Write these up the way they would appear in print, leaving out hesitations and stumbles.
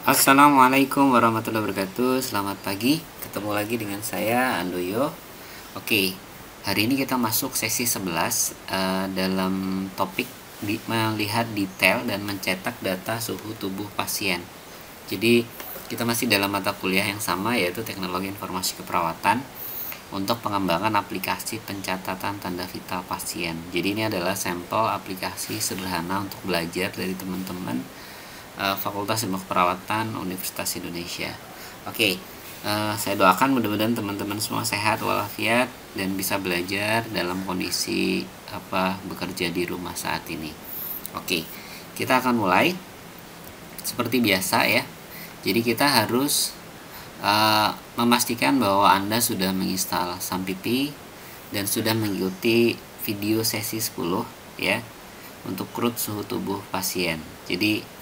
Assalamualaikum warahmatullahi wabarakatuh. Selamat pagi, ketemu lagi dengan saya Andoyo. Oke, hari ini kita masuk sesi 11 dalam topik melihat detail dan mencetak data suhu tubuh pasien. Jadi kita masih dalam mata kuliah yang sama, yaitu teknologi informasi keperawatan untuk pengembangan aplikasi pencatatan tanda vital pasien. Jadi ini adalah sampel aplikasi sederhana untuk belajar dari teman-teman Fakultas Ilmu Keperawatan Universitas Indonesia. Oke, saya doakan mudah-mudahan teman-teman semua sehat walafiat dan bisa belajar dalam kondisi bekerja di rumah saat ini. Oke, kita akan mulai seperti biasa ya. Jadi kita harus memastikan bahwa Anda sudah menginstal Sampipi dan sudah mengikuti video sesi 10 ya untuk krut suhu tubuh pasien. Jadi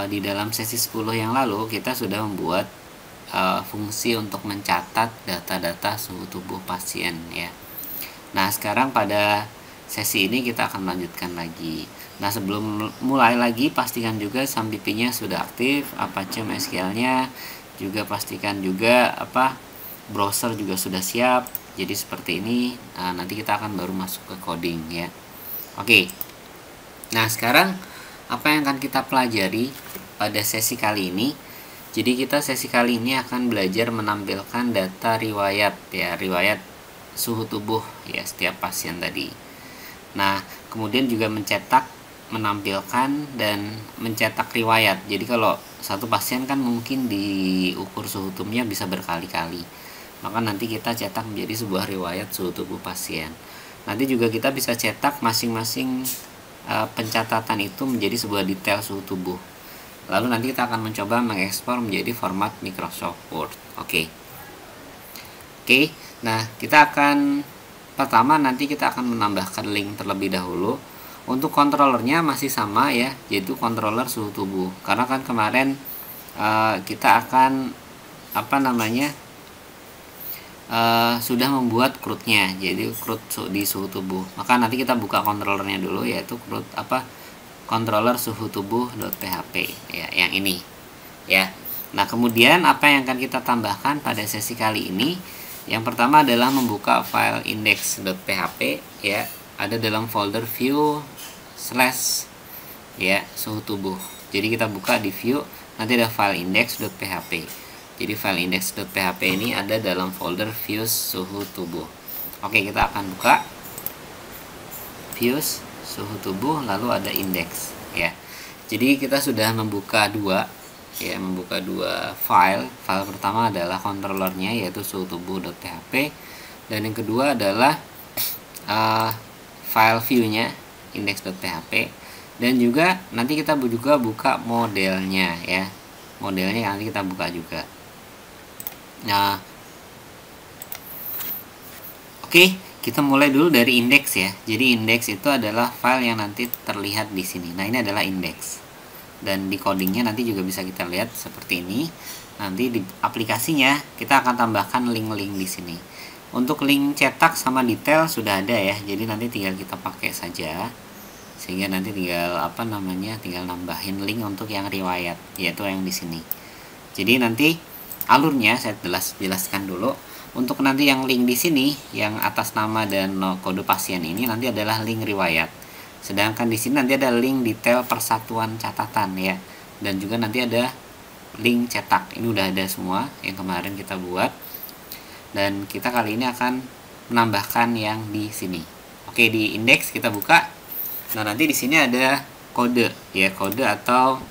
di dalam sesi 10 yang lalu kita sudah membuat fungsi untuk mencatat data-data suhu tubuh pasien ya. Nah, sekarang pada sesi ini kita akan melanjutkan lagi. Nah, sebelum mulai lagi pastikan juga Sampipi-nya sudah aktif, Apache MySQL-nya juga pastikan juga browser juga sudah siap. Jadi seperti ini. Nanti kita akan baru masuk ke coding ya. Oke. Nah, sekarang apa yang akan kita pelajari pada sesi kali ini? Jadi kita sesi kali ini akan belajar menampilkan data riwayat ya, riwayat suhu tubuh ya setiap pasien tadi. Nah, kemudian juga menampilkan dan mencetak riwayat. Jadi kalau satu pasien kan mungkin diukur suhu tubuhnya bisa berkali-kali. Maka nanti kita cetak menjadi sebuah riwayat suhu tubuh pasien. Nanti juga kita bisa cetak masing-masing pencatatan itu menjadi sebuah detail suhu tubuh. Lalu nanti kita akan mencoba mengekspor menjadi format Microsoft Word. Oke. Nah, pertama nanti kita akan menambahkan link terlebih dahulu. Untuk controllernya masih sama ya, yaitu controller suhu tubuh. Karena kan kemarin kita akan sudah membuat CRUD-nya, jadi CRUD di suhu tubuh. Maka nanti kita buka controllernya dulu, yaitu CRUD controller suhu tubuh.php ya, yang ini ya. Nah, kemudian apa yang akan kita tambahkan pada sesi kali ini? Yang pertama adalah membuka file index.php ya, ada dalam folder view / ya suhu tubuh. Jadi kita buka di view, nanti ada file index.php. Jadi file index.php ini ada dalam folder views suhu tubuh. Oke, kita akan buka views suhu tubuh, lalu ada index ya. Jadi kita sudah membuka dua file. File pertama adalah controllernya, yaitu suhu tubuh.php, dan yang kedua adalah file view-nya index.php, dan juga nanti kita juga buka modelnya ya. Modelnya nanti kita buka juga. Nah, oke, kita mulai dulu dari indeks ya. Jadi indeks itu adalah file yang nanti terlihat di sini. Nah, ini adalah indeks. Dan di codingnya nanti juga bisa kita lihat seperti ini. Nanti di aplikasinya kita akan tambahkan link-link di sini. Untuk link cetak sama detail sudah ada ya. Jadi nanti tinggal kita pakai saja. Sehingga nanti tinggal tinggal nambahin link untuk yang riwayat, yaitu yang di sini. Jadi nanti alurnya saya jelaskan dulu. Untuk nanti yang link di sini, yang atas nama dan kode pasien ini nanti adalah link riwayat. Sedangkan di sini nanti ada link detail persatuan catatan ya. Dan juga nanti ada link cetak. Ini udah ada semua yang kemarin kita buat. Dan kita kali ini akan menambahkan yang di sini. Oke, di indeks kita buka. Nah, nanti di sini ada kode ya, kode atau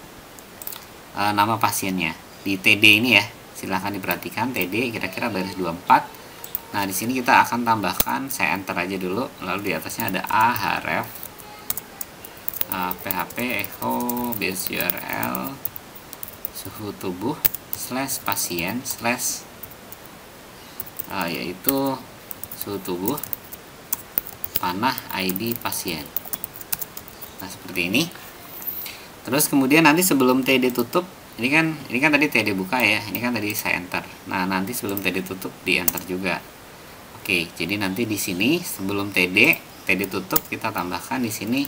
nama pasiennya. Di TD ini ya. Silahkan diperhatikan TD kira-kira baris 24. Nah, di sini kita akan tambahkan, saya enter aja dulu, lalu di atasnya ada href php echo base url suhu tubuh /pasien yaitu suhu tubuh panah ID pasien. Nah, seperti ini. Terus kemudian nanti sebelum TD tutup, ini kan tadi TD buka ya, ini kan tadi saya enter. Nah, nanti sebelum TD tutup di enter juga. Oke, jadi nanti di sini sebelum TD tutup kita tambahkan di sini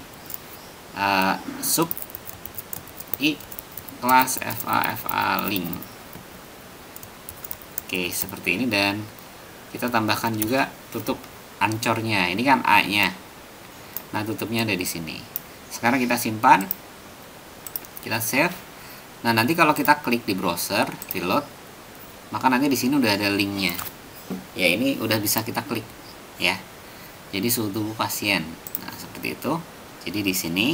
sub i kelas FA link. Oke, seperti ini, dan kita tambahkan juga tutup ancornya. Ini kan A-nya. Nah, tutupnya ada di sini. Sekarang kita simpan. Kita save. Nah, nanti kalau kita klik di browser, reload, maka nanti di sini udah ada linknya. Ya, ini udah bisa kita klik ya. Jadi suhu tubuh pasien. Nah, seperti itu. Jadi di sini,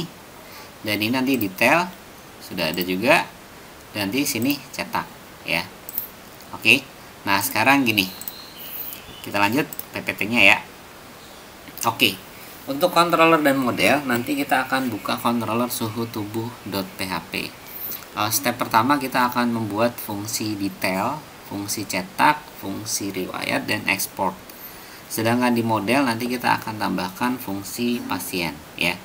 dan ini nanti detail sudah ada juga, dan di sini cetak ya. Oke. Nah, sekarang gini. Kita lanjut PPT-nya ya. Oke. Untuk controller dan model, nanti kita akan buka controller suhu tubuh.php. Step pertama kita akan membuat fungsi detail, fungsi cetak, fungsi riwayat, dan export. Sedangkan di model nanti kita akan tambahkan fungsi pasien ya.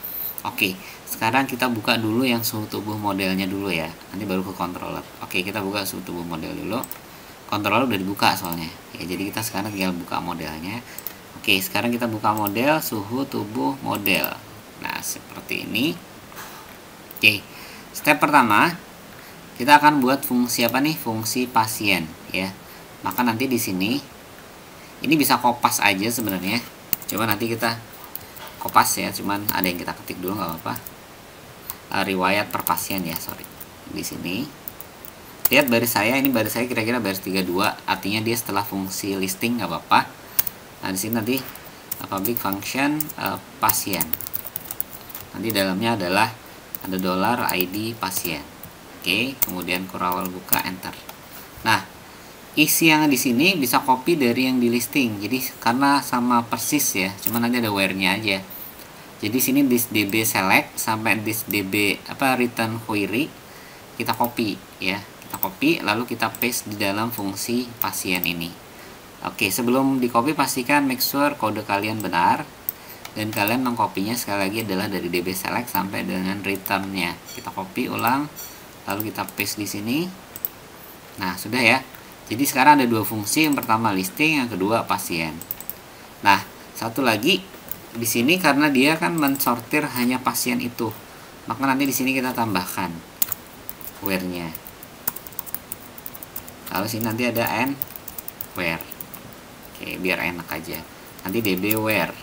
Oke, sekarang kita buka dulu yang suhu tubuh modelnya dulu ya. Nanti baru ke controller. Oke, kita buka suhu tubuh model dulu. Controller udah dibuka soalnya. Ya, jadi kita sekarang tinggal buka modelnya. Oke, sekarang kita buka model suhu tubuh model. Nah, seperti ini. Oke, step pertama kita akan buat fungsi apa nih? Fungsi pasien ya. Maka nanti di sini ini bisa kopas aja sebenarnya. Coba nanti kita kopas ya, cuman ada yang kita ketik dulu nggak apa-apa. Riwayat per pasien ya, sorry. Di sini. Lihat baris saya, ini baris saya kira-kira baris 32, artinya dia setelah fungsi listing nggak apa-apa. Nah, di sini nanti public function pasien. Nanti dalamnya adalah ada $ID pasien. Oke, kemudian kurang buka enter. Nah, isi yang di sini bisa copy dari yang di listing. Jadi karena sama persis ya, cuma nanti ada where-nya aja. Jadi sini this db select sampai this db return query kita copy ya. Kita copy lalu kita paste di dalam fungsi pasien ini. Oke, sebelum di copy pastikan make sure kode kalian benar, dan kalian mengkopinya sekali lagi adalah dari db select sampai dengan return-nya. Kita copy ulang, lalu kita paste di sini. Nah, sudah ya. Jadi sekarang ada dua fungsi, yang pertama listing, yang kedua pasien. Nah, satu lagi di sini karena dia kan mensortir hanya pasien itu, maka nanti di sini kita tambahkan where-nya. Lalu sini nanti ada and where. Oke, biar enak aja. Nanti db where.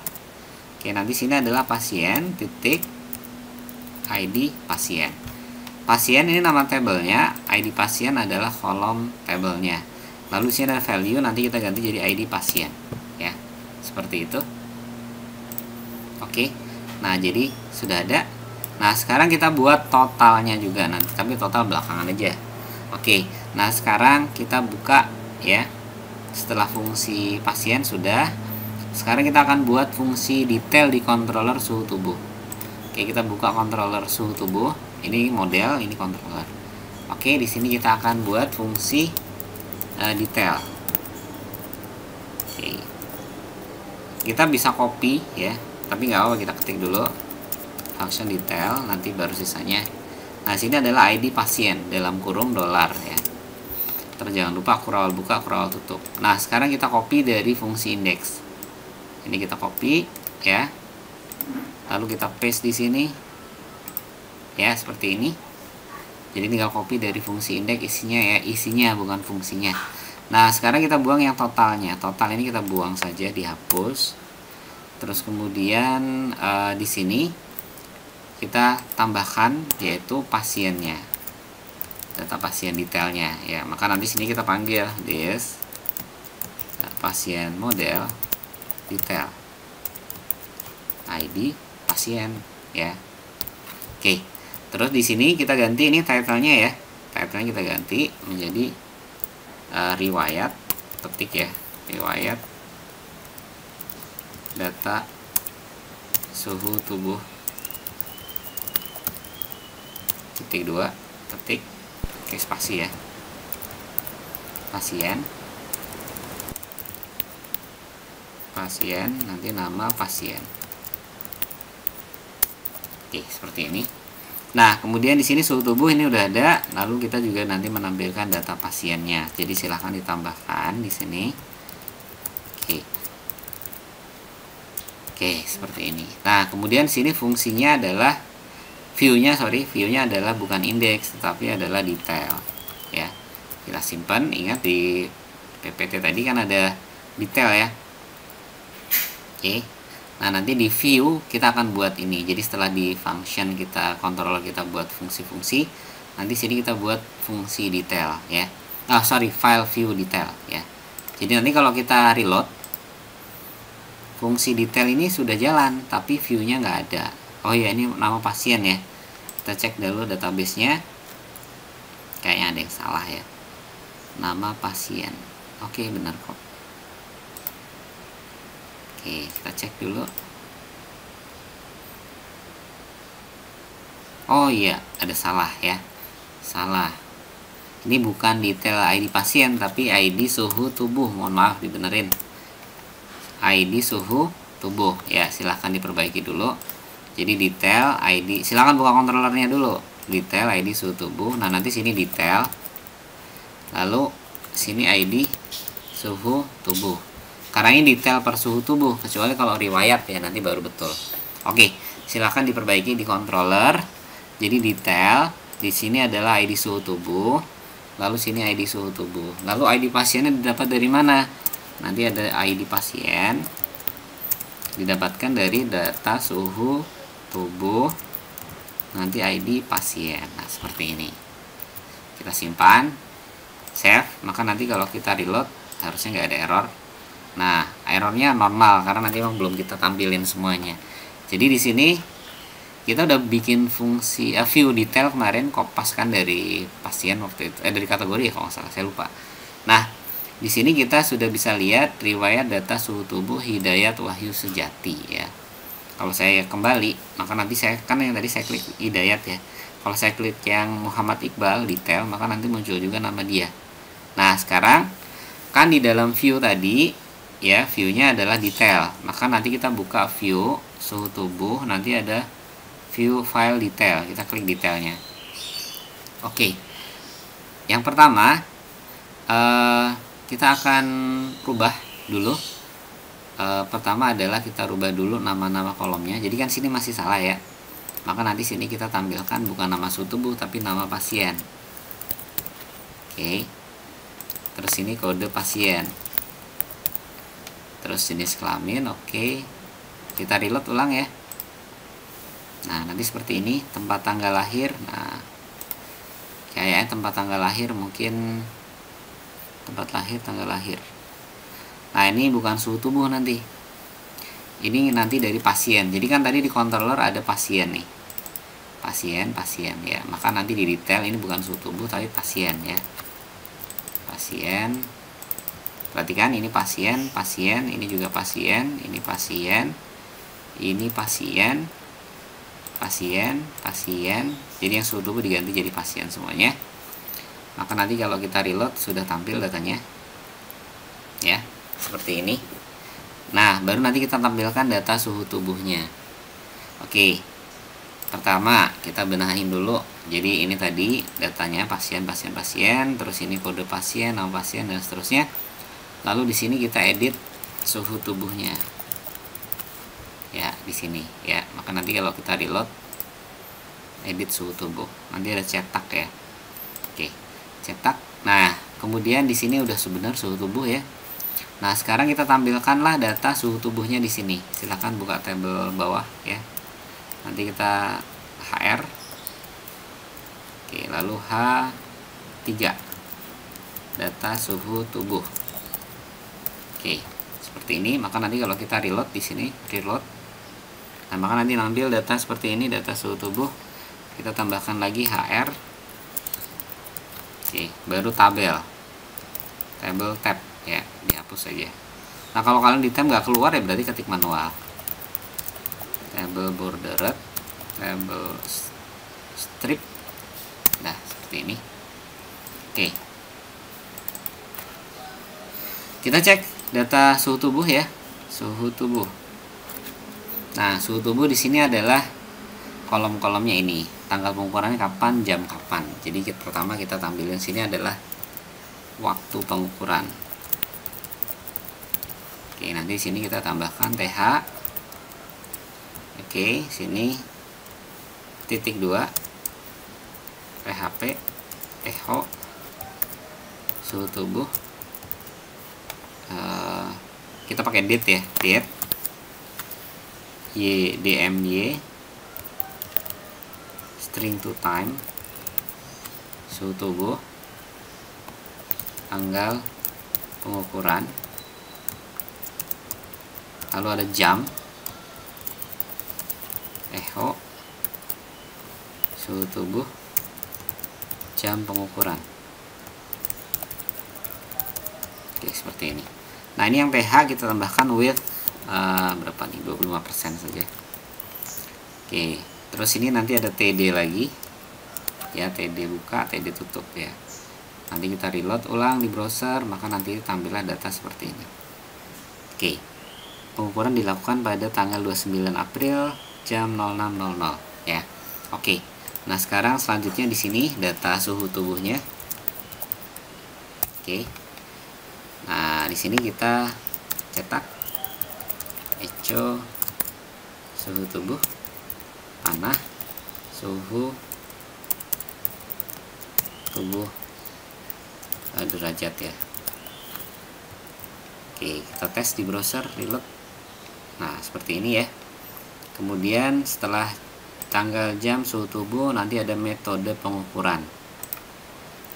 Oke, nanti sini adalah pasien titik ID pasien. Pasien ini nama tabelnya, ID pasien adalah kolom tabelnya. Lalu sini ada value, nanti kita ganti jadi ID pasien ya. Seperti itu. Oke. Nah, jadi sudah ada. Nah, sekarang kita buat totalnya juga nanti, tapi total belakangan aja. Oke. Nah, sekarang kita buka ya. Setelah fungsi pasien sudah, sekarang kita akan buat fungsi detail di controller suhu tubuh. Oke, kita buka controller suhu tubuh. Ini model, ini controller. Oke, di sini kita akan buat fungsi detail. Oke. Kita bisa copy ya, tapi nggak apa-apa, kita ketik dulu function detail, nanti baru sisanya. Nah, sini adalah ID pasien dalam kurung dolar ya. Terus jangan lupa kurang buka, kurang tutup. Nah, sekarang kita copy dari fungsi index. Ini kita copy ya. Lalu kita paste di sini. Ya, seperti ini. Jadi tinggal copy dari fungsi index isinya ya, isinya bukan fungsinya. Nah, sekarang kita buang yang totalnya. Total ini kita buang saja, dihapus. Terus kemudian di sini kita tambahkan yaitu pasiennya. Data pasien detailnya ya, maka nanti sini kita panggil this pasien model detail ID pasien ya. Oke, terus di sini kita ganti ini title-nya ya, title-nya kita ganti menjadi riwayat, ketik ya, riwayat data suhu tubuh titik 2 ketik. Oke, spasi ya, pasien nanti nama pasien. Oke, seperti ini. Nah, kemudian di sini suhu tubuh ini udah ada, lalu kita juga nanti menampilkan data pasiennya. Jadi silahkan ditambahkan di sini. Oke, seperti ini. Nah, kemudian sini fungsinya adalah View-nya adalah bukan indeks tetapi adalah detail ya. Kita simpan, ingat di PPT tadi kan ada detail ya. Oke. Nah, nanti di view kita akan buat ini. Jadi setelah di function kita, controller kita buat fungsi-fungsi, nanti sini kita buat fungsi detail ya. File view detail ya. Jadi nanti kalau kita reload, fungsi detail ini sudah jalan, tapi view-nya nggak ada. Oh ya, ini nama pasien ya. Kita cek dulu database-nya. Kayaknya ada yang salah ya. Nama pasien. Oke, benar kok. Oke, kita cek dulu. Oh iya, ada salah ya. Salah. Ini bukan detail ID pasien, tapi ID suhu tubuh. Mohon maaf, dibenerin. ID suhu tubuh. Ya, silahkan diperbaiki dulu. Jadi detail ID. Silahkan buka controllernya dulu. Detail ID suhu tubuh. Nah, nanti sini detail. Lalu sini ID suhu tubuh. Karena ini detail per suhu tubuh, kecuali kalau riwayat ya, nanti baru betul. Oke, silahkan diperbaiki di controller. Jadi detail di sini adalah ID suhu tubuh, lalu sini ID suhu tubuh. Lalu ID pasiennya didapat dari mana? Nanti ada ID pasien didapatkan dari data suhu tubuh, nanti ID pasien. Nah, seperti ini. Kita simpan, save, maka nanti kalau kita reload harusnya nggak ada error. Nah, errornya normal karena nanti memang belum kita tampilin semuanya. Jadi di sini kita udah bikin fungsi view detail kemarin, kopas kan dari pasien waktu itu, dari kategori ya kalau nggak salah, saya lupa. Nah, di sini kita sudah bisa lihat riwayat data suhu tubuh Hidayat Wahyu Sejati ya. Kalau saya kembali, maka nanti saya kan yang tadi saya klik Hidayat ya. Kalau saya klik yang Muhammad Iqbal detail, maka nanti muncul juga nama dia. Nah, sekarang kan di dalam view tadi ya, view-nya adalah detail. Maka nanti kita buka view suhu tubuh, nanti ada view file detail. Kita klik detailnya. Oke. Yang pertama kita akan rubah dulu. Pertama adalah kita rubah dulu nama-nama kolomnya. Jadi kan sini masih salah ya. Maka nanti sini kita tampilkan bukan nama suhu tubuh tapi nama pasien. Oke. Terus ini kode pasien. Terus jenis kelamin, oke. Kita reload ulang ya. Nah, nanti seperti ini, tempat tanggal lahir. Nah, kayaknya tempat tanggal lahir mungkin tempat lahir, tanggal lahir. Nah, ini bukan suhu tubuh nanti. Ini nanti dari pasien. Jadi kan tadi di controller ada pasien nih. Pasien ya. Maka nanti di detail ini bukan suhu tubuh tapi pasien ya. Pasien. Perhatikan ini pasien, ini juga pasien, ini pasien, ini pasien, jadi yang suhu tubuh diganti jadi pasien semuanya. Maka nanti kalau kita reload sudah tampil datanya ya, seperti ini. Nah, baru nanti kita tampilkan data suhu tubuhnya. Oke, pertama kita benahin dulu. Jadi ini tadi datanya pasien, terus ini kode pasien, nama pasien, dan seterusnya. Lalu di sini kita edit suhu tubuhnya. Ya, di sini ya. Maka nanti kalau kita reload edit suhu tubuh, nanti ada cetak ya. Oke, cetak. Nah, kemudian di sini udah sebenarnya suhu tubuh ya. Nah, sekarang kita tampilkanlah data suhu tubuhnya di sini. Silahkan buka tabel bawah ya. Nanti kita HR. Oke, lalu H3. Data suhu tubuh. Oke, seperti ini. Maka nanti kalau kita reload di sini, reload. Nah, maka nanti ambil data seperti ini, data suhu tubuh. Kita tambahkan lagi HR. Oke, baru tabel. Tabel tab ya, dihapus saja. Nah, kalau kalian di tab nggak keluar ya berarti ketik manual. Tabel bordered, tabel strip. Nah, seperti ini. Oke. Kita cek data suhu tubuh ya, suhu tubuh. Nah, suhu tubuh di sini adalah kolom-kolomnya ini, tanggal pengukurannya kapan, jam kapan. Jadi pertama kita tampilin sini adalah waktu pengukuran. Oke, nanti sini kita tambahkan TH. Oke, sini titik 2 PHP echo suhu tubuh, kita pakai date ya, date dmy string to time, suhu tubuh, tanggal pengukuran, lalu ada jam, echo suhu tubuh, jam pengukuran. Oke, seperti ini. Nah, ini yang pH kita tambahkan with berapa nih, 25% saja. Oke, terus ini nanti ada TD lagi ya, TD buka, TD tutup ya. Nanti kita reload ulang di browser, maka nanti tampillah data seperti ini. Oke, pengukuran dilakukan pada tanggal 29 April jam 06.00 ya. Oke, nah sekarang selanjutnya di sini data suhu tubuhnya. Oke, nah di sini kita cetak echo suhu tubuh, panah suhu tubuh derajat ya. Oke, kita tes di browser, reload. Nah, seperti ini ya. Kemudian setelah tanggal, jam, suhu tubuh, nanti ada metode pengukuran.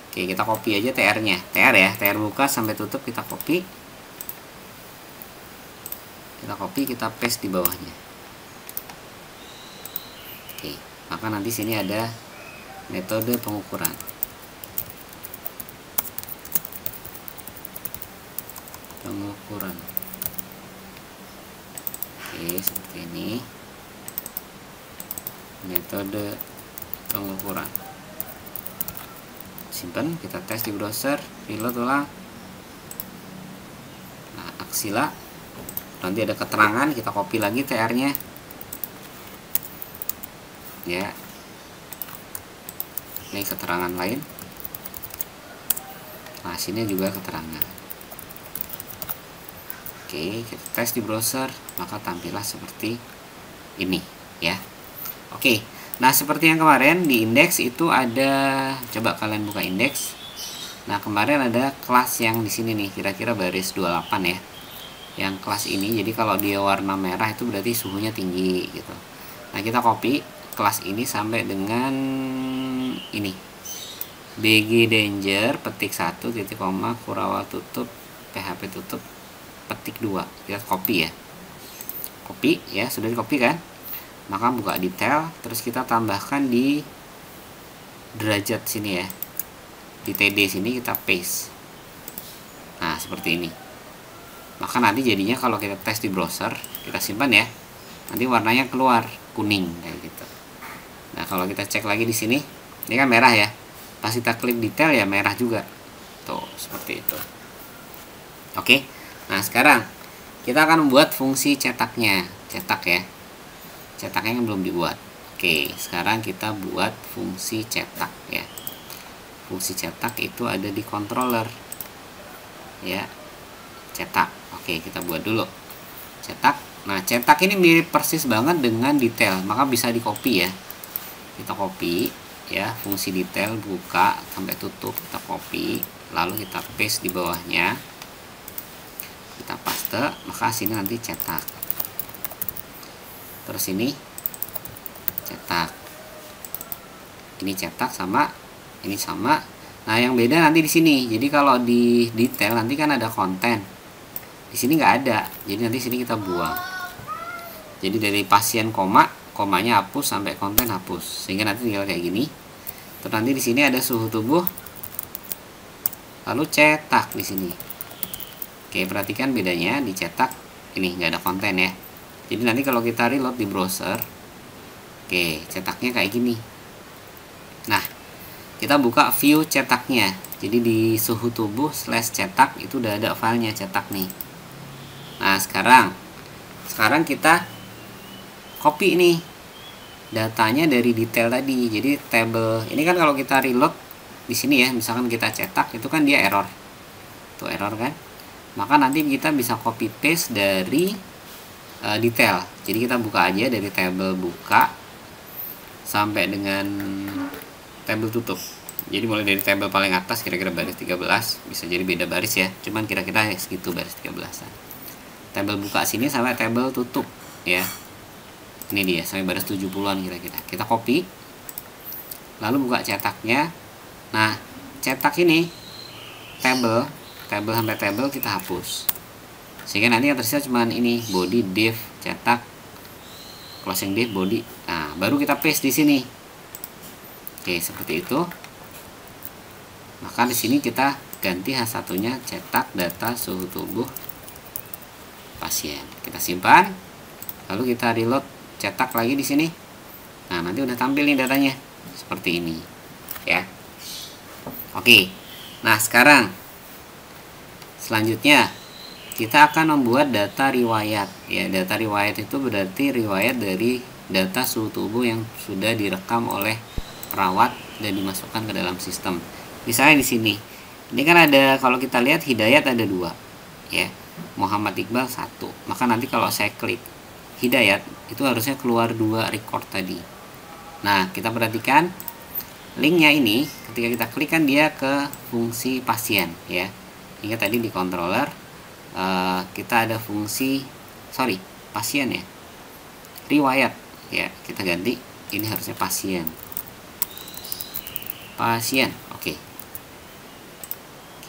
Oke, kita copy aja TR-nya. TR ya, TR buka sampai tutup kita copy. Kita copy, kita paste di bawahnya. Oke, maka nanti sini ada metode pengukuran. Pengukuran. Oke, seperti ini. Metode pengukuran. Simpan, kita tes di browser, reload ulang. Nah, aksila. Nanti ada keterangan, kita copy lagi TR-nya. Ya. Ini keterangan lain. Nah, sini juga keterangan. Oke, kita tes di browser, maka tampillah seperti ini ya. Oke, nah seperti yang kemarin di indeks itu ada, coba kalian buka indeks. Nah, kemarin ada kelas yang di sini nih, kira-kira baris 28 ya. Yang kelas ini, jadi kalau dia warna merah itu berarti suhunya tinggi gitu. Nah, kita copy kelas ini sampai dengan ini. BG danger petik 1 titik koma Kurawal tutup PHP tutup petik 2. Kita copy ya. Copy ya, sudah di copy kan? Maka buka detail, terus kita tambahkan di derajat sini ya. Di TD sini kita paste. Nah, seperti ini. Maka nanti jadinya kalau kita tes di browser, kita simpan ya. Nanti warnanya keluar kuning kayak gitu. Nah, kalau kita cek lagi di sini, ini kan merah ya. Pas kita klik detail ya merah juga. Tuh, seperti itu. Oke. Nah, sekarang kita akan membuat fungsi cetaknya. Cetak ya. Cetaknya yang belum dibuat. Oke, sekarang kita buat fungsi cetak ya. Fungsi cetak itu ada di controller. Ya. Cetak. Oke, kita buat dulu. Cetak. Nah, cetak ini mirip persis banget dengan detail, maka bisa di copy ya. Kita copy ya, fungsi detail buka sampai tutup kita copy, lalu kita paste di bawahnya. Kita paste, maka sini nanti cetak. Terus ini cetak. Ini cetak sama ini sama. Nah, yang beda nanti di sini. Jadi kalau di detail nanti kan ada konten. Di sini nggak ada. Jadi nanti sini kita buang. Jadi dari pasien koma, komanya hapus sampai konten hapus. Sehingga nanti tinggal kayak gini. Terus nanti di sini ada suhu tubuh. Lalu cetak di sini. Oke, perhatikan bedanya di cetak ini nggak ada konten ya. Jadi nanti kalau kita reload di browser, oke, cetaknya kayak gini. Nah, kita buka view cetaknya. Jadi di suhu tubuh / cetak itu udah ada filenya cetak nih. Nah, sekarang kita copy nih datanya dari detail tadi. Jadi tabel ini kan kalau kita reload di sini ya, misalkan kita cetak itu kan dia error. Tuh error kan? Maka nanti kita bisa copy paste dari detail. Jadi kita buka aja dari tabel buka sampai dengan tabel tutup. Jadi mulai dari tabel paling atas kira-kira baris 13, bisa jadi beda baris ya, cuman kira-kira segitu baris 13-an. Tabel buka sini sampai tabel tutup ya. Ini dia sampai baris 70-an kira-kira. Kita copy. Lalu buka cetaknya. Nah, cetak ini tabel sampai tabel kita hapus. Sehingga nanti yang tersisa cuman ini, body, div, cetak, closing div, body. Nah, baru kita paste di sini. Oke, seperti itu. Maka di sini kita ganti H1-nya cetak data suhu tubuh pasien. Kita simpan. Lalu kita reload, cetak lagi di sini. Nah, nanti udah tampil nih datanya seperti ini. Ya. Oke. Nah, sekarang selanjutnya kita akan membuat data riwayat. Ya, data riwayat itu berarti riwayat dari data suhu tubuh yang sudah direkam oleh perawat dan dimasukkan ke dalam sistem. Misalnya di sini, ini kan ada, kalau kita lihat Hidayat ada 2, ya, Muhammad Iqbal 1. Maka nanti kalau saya klik Hidayat, itu harusnya keluar 2 record tadi. Nah, kita perhatikan linknya ini, ketika kita klik kan dia ke fungsi pasien, ya. Ingat tadi di controller kita ada fungsi pasien ya, riwayat ya, kita ganti ini harusnya pasien.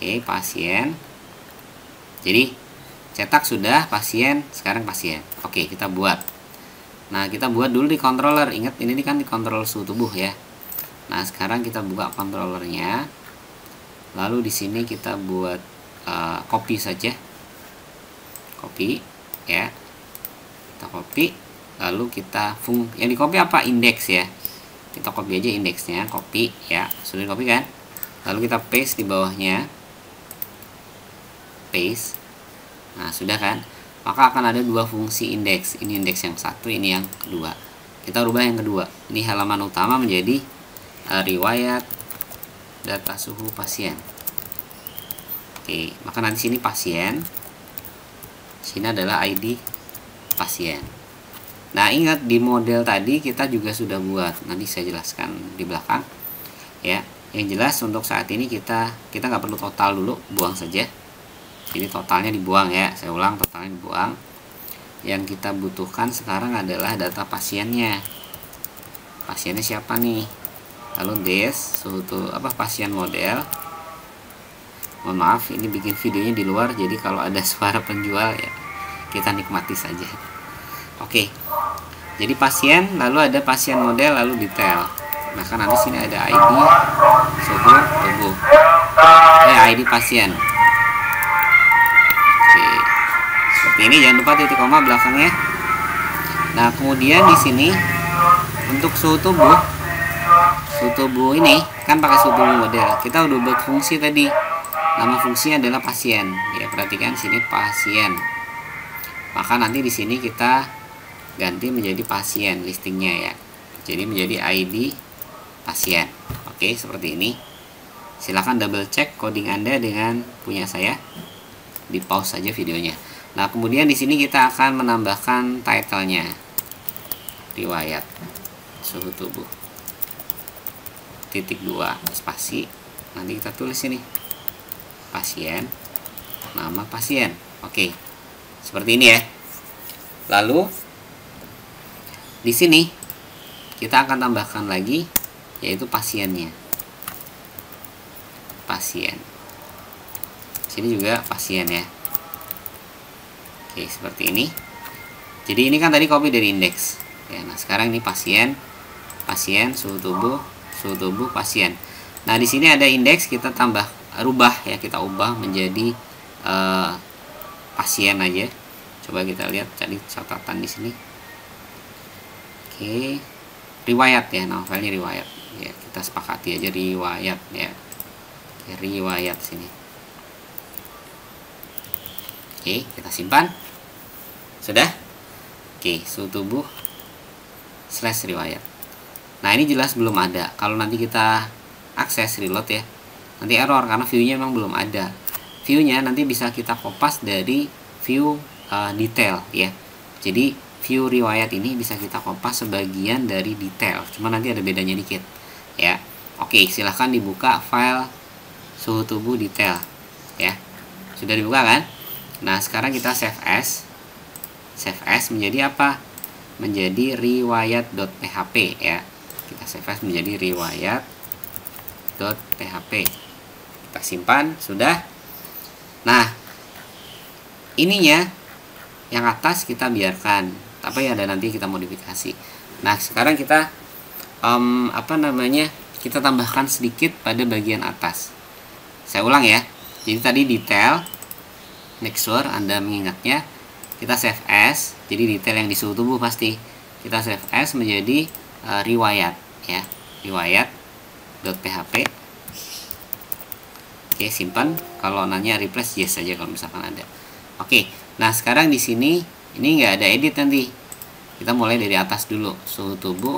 Oke, pasien. Jadi cetak sudah, pasien, sekarang pasien. Oke, kita buat. Nah, kita buat dulu di controller. Ingat ini kan di control suhu tubuh ya. Nah, sekarang kita buka controllernya. Lalu di sini kita buat copy saja. Copy ya. Kita copy, lalu kita yang di copy apa? Indeks ya. Kita copy aja indeksnya, copy ya. Sudah di copy kan? Lalu kita paste di bawahnya. Paste. Nah, sudah kan? Maka akan ada 2 fungsi indeks. Ini indeks yang satu, ini yang kedua. Kita rubah yang kedua. Ini halaman utama menjadi riwayat data suhu pasien. Oke, maka nanti sini pasien. Sini adalah ID pasien. Nah, ingat di model tadi kita juga sudah buat. Nanti saya jelaskan di belakang. Ya, yang jelas untuk saat ini kita nggak perlu total dulu, buang saja. Jadi totalnya dibuang ya. Saya ulang, totalnya dibuang. Yang kita butuhkan sekarang adalah data pasiennya. Pasiennya siapa nih? Lalu des suhu pasien model. Mohon maaf, ini bikin videonya di luar, jadi kalau ada suara penjual ya kita nikmati saja. Oke. Jadi pasien, lalu ada pasien model, lalu detail. Maka nanti sini ada ID suhu tubuh. ID pasien. Oke. Seperti ini, jangan lupa titik koma belakangnya. Nah, kemudian di sini untuk suhu tubuh ini kan pakai suhu tubuh model. Kita udah buat fungsi tadi. Nama fungsinya adalah pasien. Ya, perhatikan sini pasien. Maka nanti di sini kita ganti menjadi pasien listingnya ya. Jadi menjadi ID pasien. Oke, seperti ini. Silahkan double check coding Anda dengan punya saya. Di pause saja videonya. Nah, kemudian di sini kita akan menambahkan title-nya. Riwayat suhu tubuh. Titik 2 spasi. Nanti kita tulis ini. Pasien. Nama pasien. Oke. Seperti ini ya. Lalu di sini kita akan tambahkan lagi yaitu pasiennya. Pasien. Sini juga pasien ya. Oke, seperti ini. Jadi ini kan tadi copy dari indeks. Ya, nah sekarang ini pasien, suhu tubuh pasien. Nah, di sini ada indeks, kita rubah ya, kita ubah menjadi pasien aja. Coba kita lihat tadi catatan di sini. Oke, riwayat ya, nama filenya riwayat ya, kita sepakati aja riwayat ya. Oke, riwayat sini. Oke, kita simpan. Sudah. Oke, suhu tubuh / riwayat. Nah, ini jelas belum ada. Kalau nanti kita akses reload ya, nanti error karena view-nya memang belum ada. View-nya nanti bisa kita kopas dari view detail ya. Jadi view riwayat ini bisa kita kopas sebagian dari detail, cuma nanti ada bedanya dikit ya. Oke, silahkan dibuka file suhu tubuh detail ya. Sudah dibuka kan? Nah, sekarang kita save as. Save as menjadi apa? Menjadi riwayat.php ya. Kita save as menjadi riwayat.php. Kita simpan, sudah. Nah, ininya yang atas kita biarkan, tapi ada nanti kita modifikasi. Nah, sekarang kita kita tambahkan sedikit pada bagian atas. Saya ulang ya. Jadi tadi detail, make sure Anda mengingatnya. Kita save as, jadi detail yang di suhu tubuh pasti. Kita save as menjadi riwayat ya, riwayat.php. Oke, simpan. Kalau nanya replace yes saja kalau misalkan ada. Oke, nah sekarang di sini ini nggak ada edit nanti. Kita mulai dari atas dulu. Suhu tubuh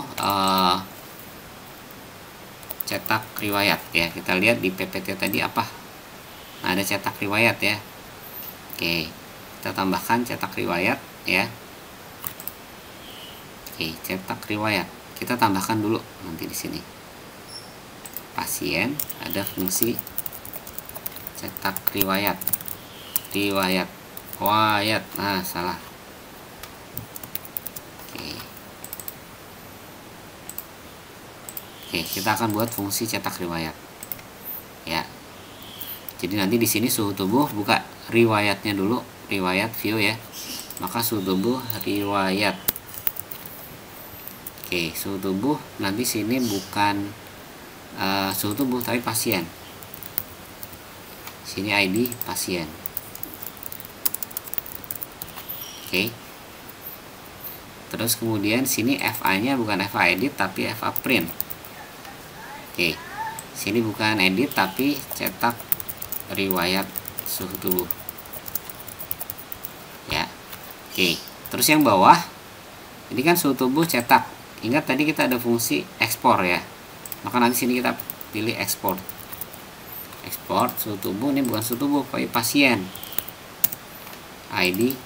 cetak riwayat ya. Kita lihat di PPT tadi apa. Nah, ada cetak riwayat ya. Oke, kita tambahkan cetak riwayat ya. Oke, cetak riwayat. Kita tambahkan dulu nanti di sini. Pasien, ada fungsi cetak riwayat. Riwayat. Nah, salah. Oke, kita akan buat fungsi cetak riwayat. Ya. Jadi nanti di sini suhu tubuh buka riwayatnya dulu, riwayat view ya. Maka suhu tubuh riwayat. Oke, suhu tubuh nanti sini bukan suhu tubuh tapi pasien. Sini ID pasien. Oke. Terus kemudian sini FA-nya bukan FA edit tapi FA print. Oke. Sini bukan edit tapi cetak riwayat suhu tubuh. Ya. Oke. Terus yang bawah ini kan suhu tubuh cetak. Ingat tadi kita ada fungsi ekspor ya. Maka nanti sini kita pilih ekspor. Ekspor suhu tubuh, ini bukan suhu tubuh tapi pasien. ID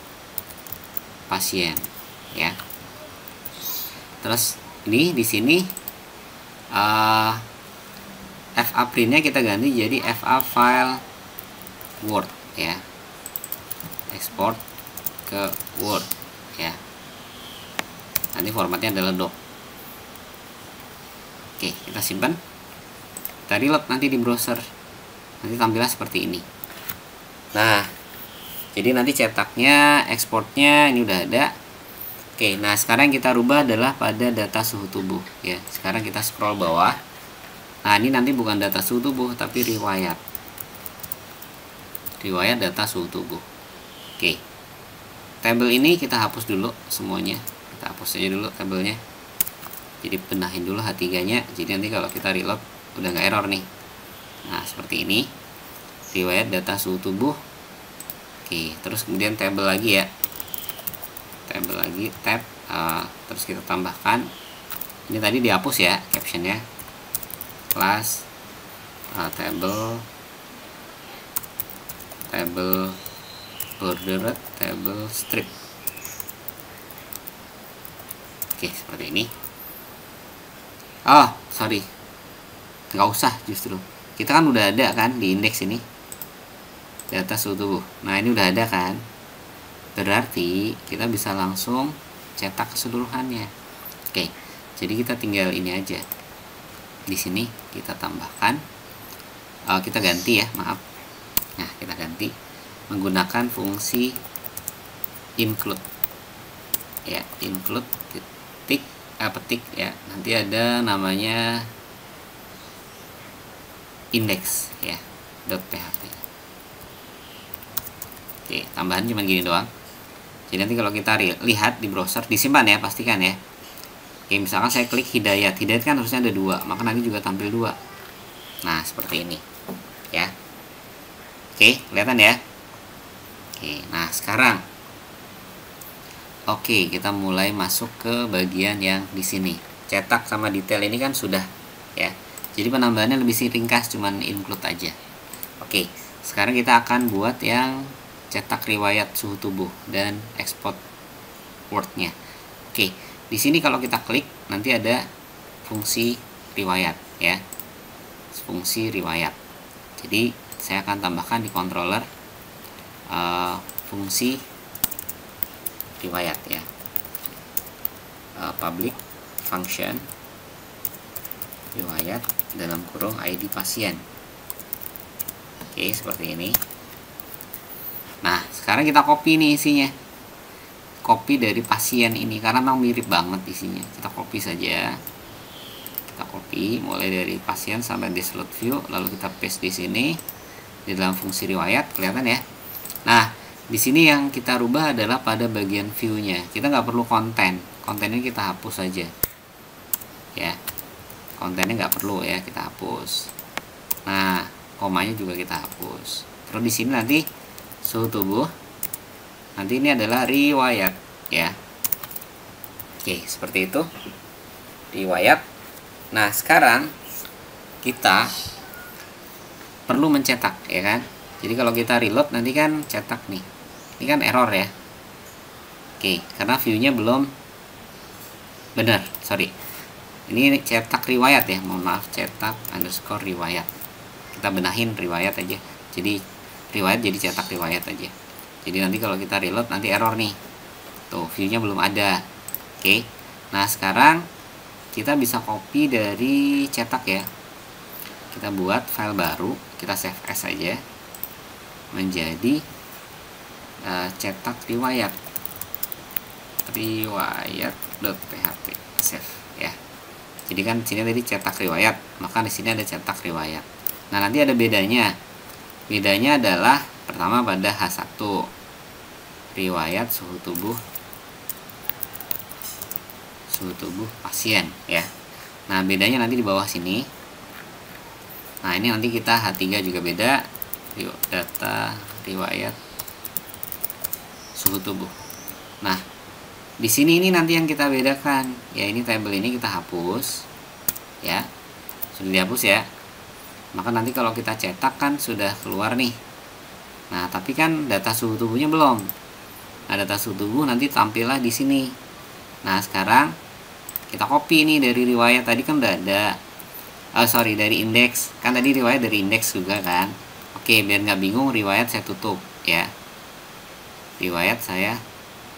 pasien ya. Terus ini di sini FA printnya kita ganti jadi FA file Word ya. Export ke Word ya. Nanti formatnya adalah doc. Oke, kita simpan. Kita reload nanti di browser. Nanti tampilnya seperti ini. Nah, jadi nanti cetaknya, ekspornya ini udah ada. Oke, nah sekarang kita rubah adalah pada data suhu tubuh ya. Sekarang kita scroll bawah. Nah, ini nanti bukan data suhu tubuh tapi riwayat. Riwayat data suhu tubuh. Oke. Tabel ini kita hapus dulu semuanya. Kita hapus aja dulu tabelnya. Jadi benahin dulu H3-nya. Jadi nanti kalau kita reload udah nggak error nih. Nah, seperti ini. Riwayat data suhu tubuh. Oke, terus kemudian tabel lagi ya. Tabel lagi, tab. Terus kita tambahkan. Ini tadi dihapus ya captionnya. Class table border table strip. Oke, seperti ini. Oh, sorry, nggak usah justru. Kita kan udah ada kan di indeks ini data suhu tubuh. Nah, ini udah ada kan. Berarti kita bisa langsung cetak keseluruhannya. Oke, jadi kita tinggal ini aja. Di sini kita tambahkan, kita ganti ya, maaf. Nah, kita ganti menggunakan fungsi include. Ya, include petik ya. Nanti ada namanya index ya, .php. Oke, tambahan cuma gini doang. Jadi nanti kalau kita lihat di browser, disimpan ya, pastikan ya. Oke, misalkan saya klik hidayat kan harusnya ada 2, maka nanti juga tampil 2. Nah, seperti ini ya. Oke, kelihatan ya. Oke, nah sekarang kita mulai masuk ke bagian yang di sini. Cetak sama detail ini kan sudah ya. Jadi penambahannya lebih ringkas, cuman include aja. Oke, sekarang kita akan buat yang cetak riwayat suhu tubuh dan export Word-nya. Oke, di sini kalau kita klik nanti ada fungsi riwayat ya. Fungsi riwayat. Jadi saya akan tambahkan di controller fungsi riwayat ya. Public function riwayat dalam kurung ID pasien. Oke, seperti ini. Nah, sekarang kita copy nih isinya. Copy dari pasien ini karena memang mirip banget isinya. Kita copy saja. Kita copy mulai dari pasien sampai di slot view, lalu kita paste di sini di dalam fungsi riwayat, kelihatan ya. Nah, di sini yang kita rubah adalah pada bagian view-nya. Kita nggak perlu konten. Kontennya kita hapus saja. Ya. Kontennya nggak perlu ya, kita hapus. Nah, komanya juga kita hapus. Terus di sini nanti suhu tubuh. Nanti ini adalah riwayat ya. Oke, seperti itu. Riwayat. Nah, sekarang kita perlu mencetak ya kan. Jadi kalau kita reload nanti kan cetak nih. Ini kan error ya. Oke, karena view-nya belum benar, sorry. Ini cetak riwayat ya, mohon maaf, cetak underscore riwayat. Kita benahin riwayat aja. Jadi riwayat jadi cetak riwayat aja. Jadi nanti kalau kita reload nanti error nih. Tuh, view-nya belum ada. Oke. Nah, sekarang kita bisa copy dari cetak ya. Kita buat file baru, kita save as aja. Menjadi cetak riwayat. Riwayat.pht save ya. Jadi kan sini tadi cetak riwayat, maka di sini ada cetak riwayat. Nah, nanti ada bedanya. Bedanya adalah pertama pada H1 riwayat suhu tubuh pasien ya. Nah, bedanya nanti di bawah sini. Nah, ini nanti kita H3 juga beda. Data riwayat suhu tubuh. Nah, di sini ini nanti yang kita bedakan. Ya, ini tabel ini kita hapus. Ya. Sudah dihapus ya. Maka nanti kalau kita cetak kan sudah keluar nih. Nah, tapi kan data suhu tubuhnya belum. Nah, data suhu tubuh nanti tampillah di sini. Nah, sekarang kita copy nih dari riwayat tadi kan udah ada. Dari indeks. Kan tadi riwayat dari indeks juga kan. Oke, biar nggak bingung, riwayat saya tutup ya. Riwayat saya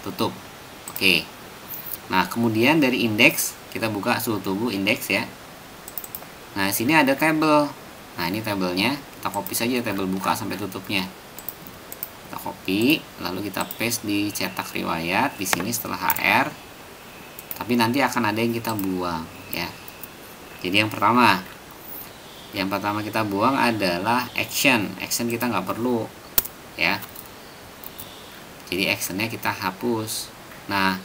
tutup. Oke. Nah, kemudian dari indeks kita buka suhu tubuh indeks ya. Nah, sini ada tabel. Nah, ini tabelnya. Kita copy saja tabel buka sampai tutupnya. Kita copy, lalu kita paste di cetak riwayat di sini setelah HR. Tapi nanti akan ada yang kita buang ya. Jadi yang pertama kita buang adalah action. Action kita nggak perlu ya. Jadi actionnya kita hapus. Nah,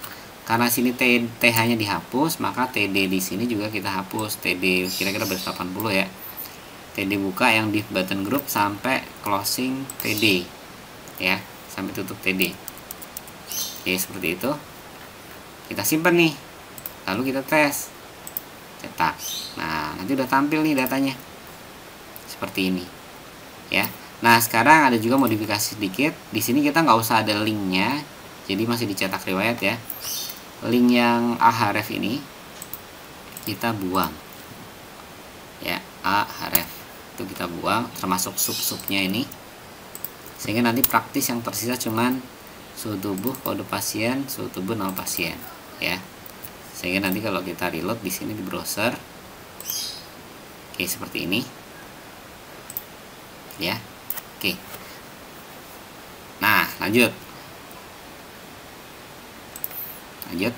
karena sini TH-nya dihapus, maka TD di sini juga kita hapus. TD kira-kira ber 80 ya. TD buka yang div button group sampai closing TD ya, sampai tutup TD. Oke, seperti itu. Kita simpan nih, lalu kita tes, cetak. Nah, nanti udah tampil nih datanya seperti ini ya. Nah, sekarang ada juga modifikasi sedikit. Di sini kita nggak usah ada linknya, jadi masih dicetak riwayat ya. Link yang ahref ini kita buang ya, ahref itu kita buang, termasuk sub-subnya ini, sehingga nanti praktis yang tersisa cuman suhu tubuh kode pasien, suhu tubuh nama pasien ya. Sehingga nanti kalau kita reload di sini di browser, oke, seperti ini ya. Oke. Nah, lanjut ya.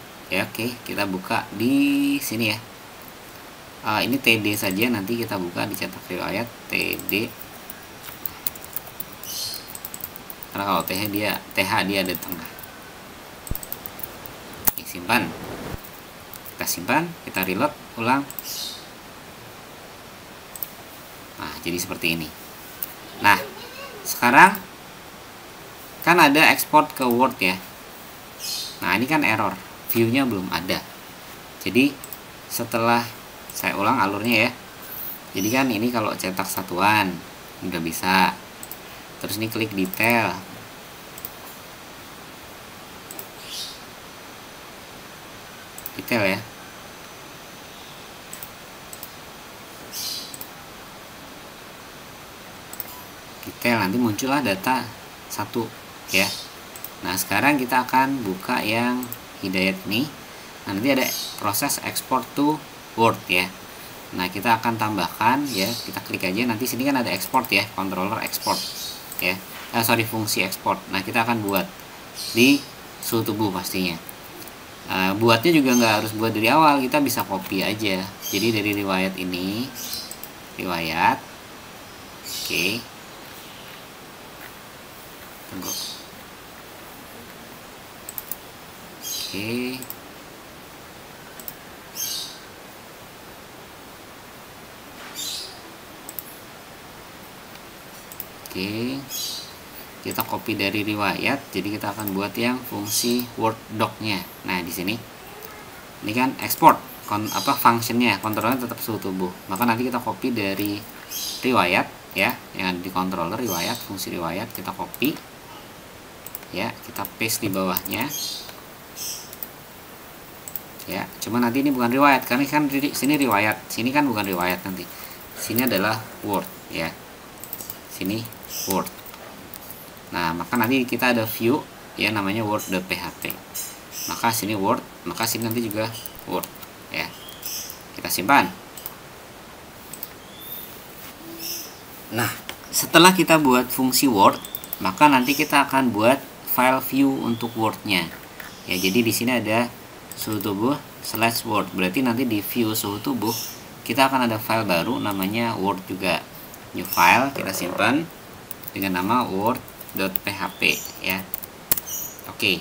Oke, kita buka di sini ya. Ini TD saja, nanti kita buka di cetak riwayat TD. Karena kalau TH dia ada di tengah. Oke, simpan. Kita simpan, kita reload ulang. Nah, jadi seperti ini. Nah, sekarang kan ada export ke Word ya. Nah, ini kan error, view-nya belum ada. Jadi setelah saya ulang alurnya ya. Jadi kan ini kalau cetak satuan nggak bisa. Terus ini klik detail. detail ya. Detail, nanti muncullah data 1 ya. Nah, sekarang kita akan buka yang Hidayat ini. Nah, nanti ada proses export to Word ya. Nah, kita akan tambahkan ya, kita klik aja, nanti sini kan ada export ya, controller export ya. Fungsi export. Nah, kita akan buat di suhu tubuh pastinya. Buatnya juga nggak harus buat dari awal, kita bisa copy aja. Jadi dari riwayat ini, riwayat, oke, tunggu, oke, kita copy dari riwayat, jadi kita akan buat yang fungsi Word doc-nya. Nah, di sini ini kan export functionnya, kontrolnya tetap suhu tubuh, maka nanti kita copy dari riwayat ya, yang di controller riwayat, fungsi riwayat kita copy ya, kita paste di bawahnya ya. Cuma nanti ini bukan riwayat, karena kan sini riwayat, sini kan bukan riwayat, nanti sini adalah Word ya, sini Word. Nah, maka nanti kita ada view ya, namanya word.php, maka sini Word, maka sini nanti juga Word ya. Kita simpan. Nah, setelah kita buat fungsi Word, maka nanti kita akan buat file view untuk Word-nya ya. Jadi di sini ada suhu tubuh /Word, berarti nanti di view suhu tubuh kita akan ada file baru namanya Word juga. New file, kita simpan dengan nama word.php ya. Oke.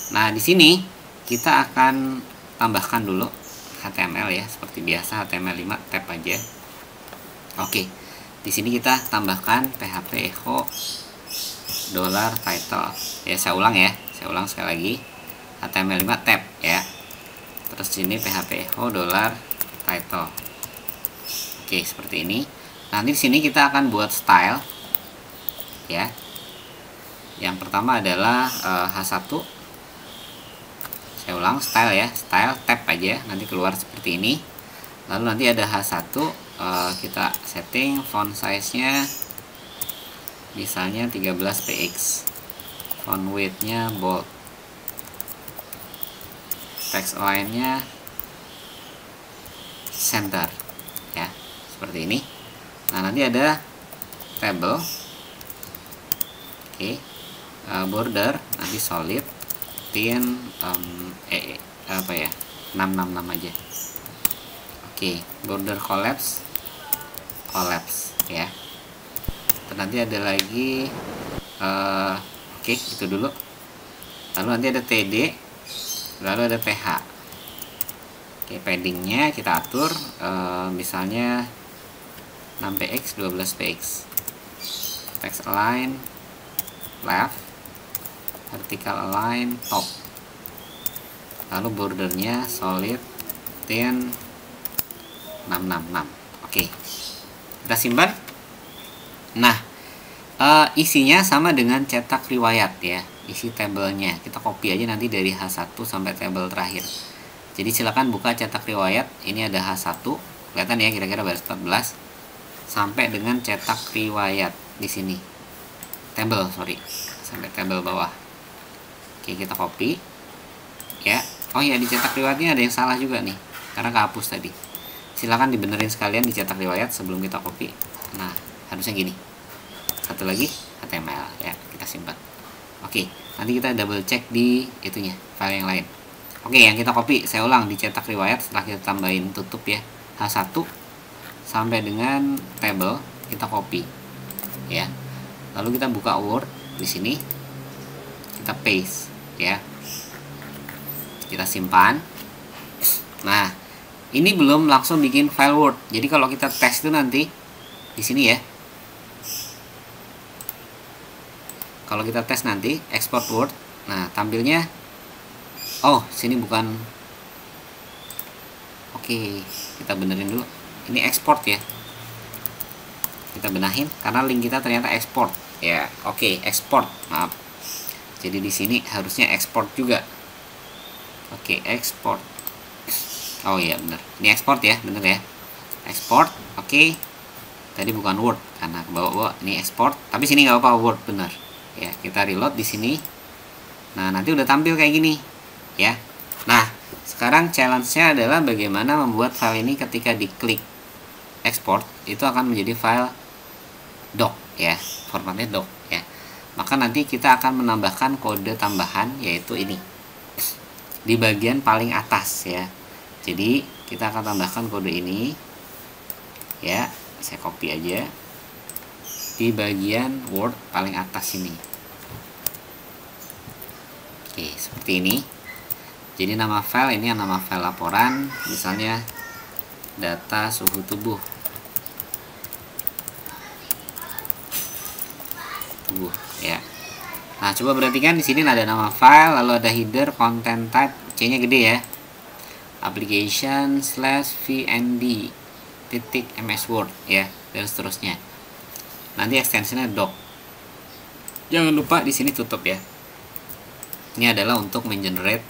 Nah, di sini kita akan tambahkan dulu HTML ya, seperti biasa HTML5 tab aja. Oke. Di sini kita tambahkan php echo $title ya. Saya ulang sekali lagi, HTML5 tab ya. Terus sini php echo $title. Oke, seperti ini. Nanti di sini kita akan buat style ya. Yang pertama adalah H1. Saya ulang, style ya, style tab aja, nanti keluar seperti ini. Lalu nanti ada H1, kita setting font size-nya misalnya 13px, font width-nya bold, text align-nya center ya, seperti ini. Nah, nanti ada table, oke, border nanti solid, thin 666 aja. Oke, border collapse ya. Terus nanti ada lagi oke, itu dulu. Lalu nanti ada TD, lalu ada PH. Oke, paddingnya kita atur misalnya 6px 12px. Text align left, vertical align top. Lalu bordernya solid, thin 666. Oke, kita simpan. Nah, isinya sama dengan cetak riwayat ya, isi tabelnya kita copy aja nanti dari H1 sampai tabel terakhir. Jadi silakan buka cetak riwayat, ini ada H1, kelihatan ya, kira-kira baris 14 sampai dengan cetak riwayat di sini. Tabel, sampai tabel bawah. Oke, kita copy ya. Oh ya, di cetak riwayatnya ada yang salah juga nih, karena kehapus tadi. Silakan dibenerin sekalian di cetak riwayat sebelum kita copy. Nah, harusnya gini. Satu lagi HTML ya, kita simpan. Oke, nanti kita double check di itunya, file yang lain. Oke, yang kita copy, saya ulang, di cetak riwayat setelah kita tambahin tutup ya, H1 sampai dengan table kita copy ya. Lalu kita buka Word di sini, kita paste ya, kita simpan. Nah, ini belum langsung bikin file Word. Jadi kalau kita tes itu nanti di sini ya, kalau kita tes nanti export Word, nah tampilnya, oh sini bukan. Oke, kita benerin dulu, ini export ya, kita benahin karena link kita ternyata export ya. Oke, export, maaf, jadi di sini harusnya export juga. Oke, export, Oh iya bener, ini export ya, bener ya, export. Oke, tadi bukan Word karena ke bawah-bawah, ini export, tapi sini nggak apa-apa Word, bener ya. Kita reload di sini. Nah, nanti udah tampil kayak gini ya. Nah, sekarang challenge-nya adalah bagaimana membuat file ini ketika diklik export itu akan menjadi file doc ya, formatnya doc ya. Maka nanti kita akan menambahkan kode tambahan, yaitu ini di bagian paling atas ya. Jadi kita akan tambahkan kode ini ya, saya copy aja di bagian Word paling atas ini. Oke, seperti ini. Jadi nama file ini nama file laporan, misalnya data suhu tubuh ya. Nah, coba perhatikan di sini ada nama file, lalu ada header, content type, C-nya gede ya. application/vnd .ms word ya, dan seterusnya. Nanti ekstensinya doc. Jangan lupa di sini tutup ya. Ini adalah untuk mengenerate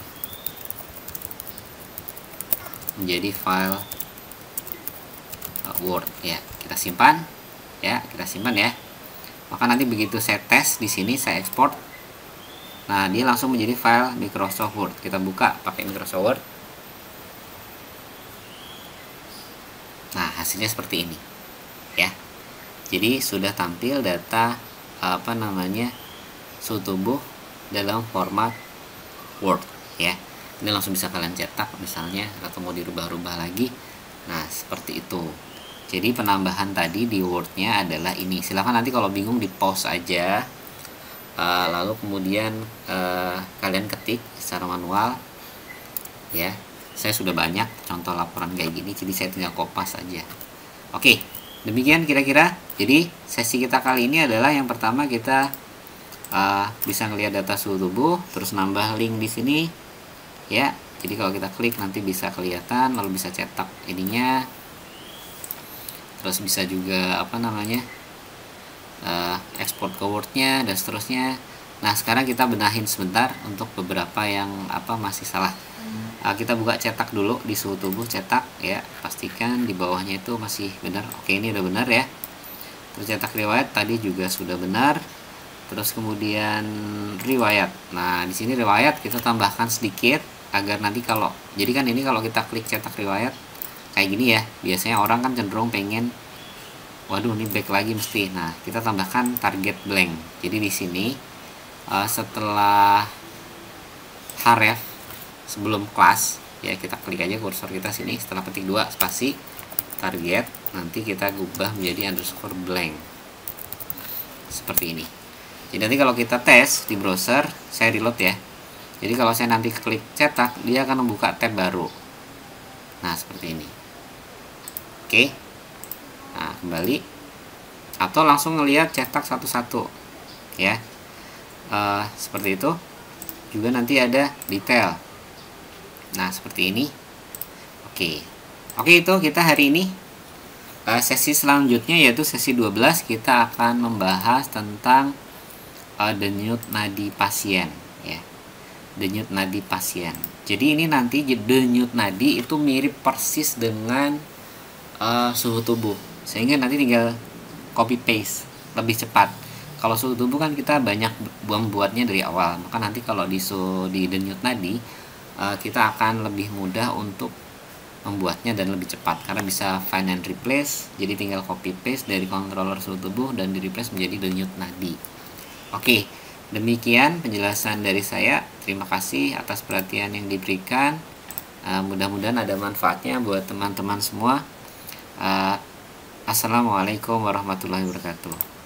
menjadi file Word ya. Kita simpan ya, Maka nanti begitu saya tes di sini, saya ekspor. Nah, dia langsung menjadi file Microsoft Word. Kita buka pakai Microsoft Word. Nah, hasilnya seperti ini ya. Jadi sudah tampil data suhu tubuh dalam format Word ya. Ini langsung bisa kalian cetak misalnya, atau mau dirubah-rubah lagi. Nah, seperti itu. Jadi penambahan tadi di Word-nya adalah ini. Silahkan nanti kalau bingung di pause aja, lalu kemudian kalian ketik secara manual ya. Saya sudah banyak contoh laporan kayak gini, jadi saya tinggal kopas aja. Oke, demikian kira-kira. Jadi sesi kita kali ini adalah yang pertama kita bisa ngelihat data suhu tubuh, terus nambah link di sini ya. Jadi kalau kita klik nanti bisa kelihatan, lalu bisa cetak ininya, terus bisa juga ekspor ke Word-nya dan seterusnya. Nah, sekarang kita benahin sebentar untuk beberapa yang masih salah. Kita buka cetak dulu di suhu tubuh, cetak ya, pastikan di bawahnya itu masih benar. Oke, ini udah benar ya. Terus cetak riwayat tadi juga sudah benar. Terus kemudian riwayat. Nah, di sini riwayat kita tambahkan sedikit agar nanti kalau kita klik cetak riwayat kayak gini ya, biasanya orang kan cenderung pengen, waduh ini back lagi mesti. Nah, kita tambahkan target blank. Jadi di sini setelah href sebelum kelas ya, kita klik aja kursor kita sini, setelah ketik 2 spasi target, nanti kita ubah menjadi underscore blank seperti ini. Jadi nanti kalau kita tes di browser, saya reload ya. Jadi kalau saya nanti klik cetak, dia akan membuka tab baru. Nah, seperti ini. Oke. Nah, kembali. Atau langsung ngelihat cetak satu-satu ya. Seperti itu. Juga nanti ada detail. Nah, seperti ini. Oke, itu kita hari ini. Sesi selanjutnya yaitu sesi 12, kita akan membahas tentang denyut nadi pasien ya. Denyut nadi pasien. Jadi ini nanti denyut nadi itu mirip persis dengan suhu tubuh, sehingga nanti tinggal copy paste lebih cepat. Kalau suhu tubuh kan kita banyak membuatnya dari awal, maka nanti kalau di denyut nadi kita akan lebih mudah untuk membuatnya dan lebih cepat karena bisa find and replace. Jadi tinggal copy paste dari controller suhu tubuh dan di replace menjadi denyut nadi. Oke, demikian penjelasan dari saya. Terima kasih atas perhatian yang diberikan. Mudah-mudahan ada manfaatnya buat teman-teman semua. Assalamualaikum warahmatullahi wabarakatuh.